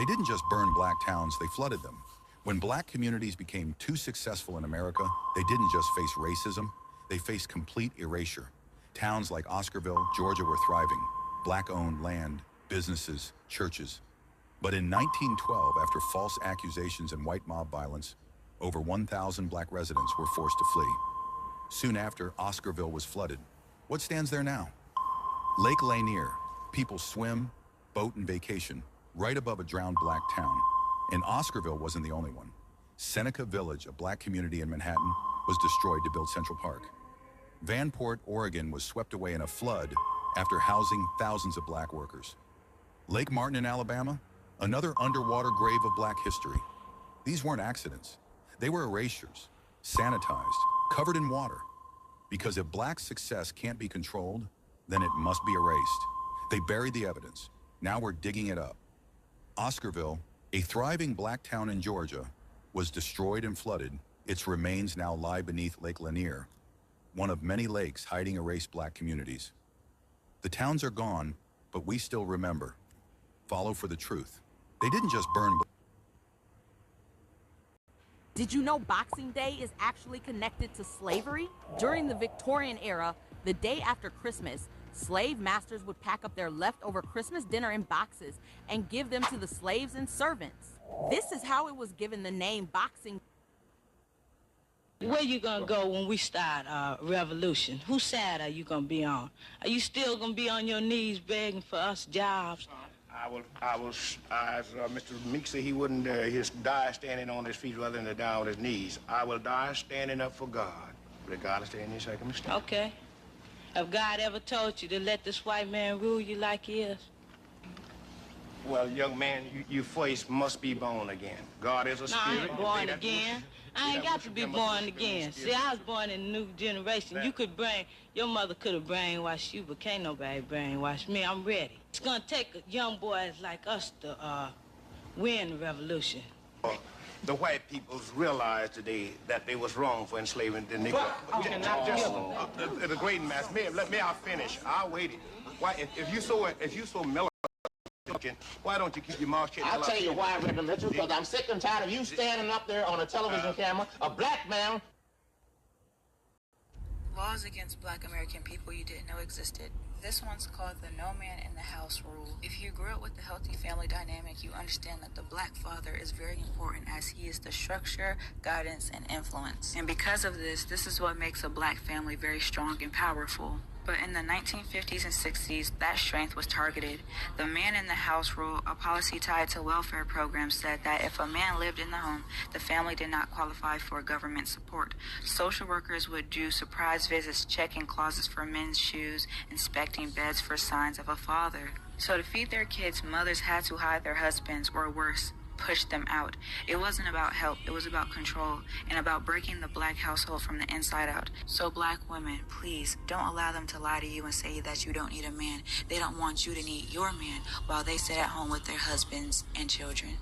They didn't just burn black towns, they flooded them. When black communities became too successful in America, they didn't just face racism, they faced complete erasure. Towns like Oscarville, Georgia were thriving. Black-owned land, businesses, churches. But in 1912, after false accusations and white mob violence, over 1,000 black residents were forced to flee. Soon after, Oscarville was flooded. What stands there now? Lake Lanier. People swim, boat, and vacation right above a drowned black town. And Oscarville wasn't the only one. Seneca Village, a black community in Manhattan, was destroyed to build Central Park. Vanport, Oregon was swept away in a flood after housing thousands of black workers. Lake Martin in Alabama, another underwater grave of black history. These weren't accidents. They were erasures, sanitized, covered in water. Because if black success can't be controlled, then it must be erased. They buried the evidence. Now we're digging it up. Oscarville, a thriving black town in Georgia, was destroyed and flooded. Its remains now lie beneath Lake Lanier, one of many lakes hiding erased black communities. The towns are gone, but we still remember. Follow for the truth. They didn't just burn. Did you know Boxing Day is actually connected to slavery? During the Victorian era, the day after Christmas, slave masters would pack up their leftover Christmas dinner in boxes and give them to the slaves and servants. This is how it was given the name Boxing. Where you gonna go when we start revolution? Whose side are you gonna be on? Are you still gonna be on your knees begging for us jobs? As Mr. Meek said, he wouldn't die standing on his feet rather than to die on his knees. I will die standing up for God, regardless of any circumstance. Okay. Have God ever told you to let this white man rule you like he is? Well, young man, you first must be born again. God is a spirit. No, I ain't born again. I ain't got to be born again. See, I was born in a new generation. Your mother could have brainwashed you, but can't nobody brainwash me. I'm ready. It's gonna take young boys like us to win the revolution. The white peoples realized today that they was wrong for enslaving the Negro. The great mass. May I finish? I'll wait. Why, if you so militant, why don't you keep your mouth shut? I'll tell you why, Reverend Mitchell, because I'm sick and tired of you standing up there on a television camera, a black man. Laws against black American people you didn't know existed. This one's called the no man in the house rule. If you grew up with a healthy family dynamic, you understand that the black father is very important as he is the structure, guidance, and influence. And because of this, this is what makes a black family very strong and powerful. But in the 1950s and 60s, that strength was targeted. The man in the house rule, a policy tied to welfare programs, said that if a man lived in the home, the family did not qualify for government support. Social workers would do surprise visits, checking closets for men's shoes, inspecting beds for signs of a father. So to feed their kids, mothers had to hide their husbands, or worse, push them out. It wasn't about help, it was about control and about breaking the black household from the inside out. So black women, please don't allow them to lie to you and say that you don't need a man. They don't want you to need your man while they sit at home with their husbands and children.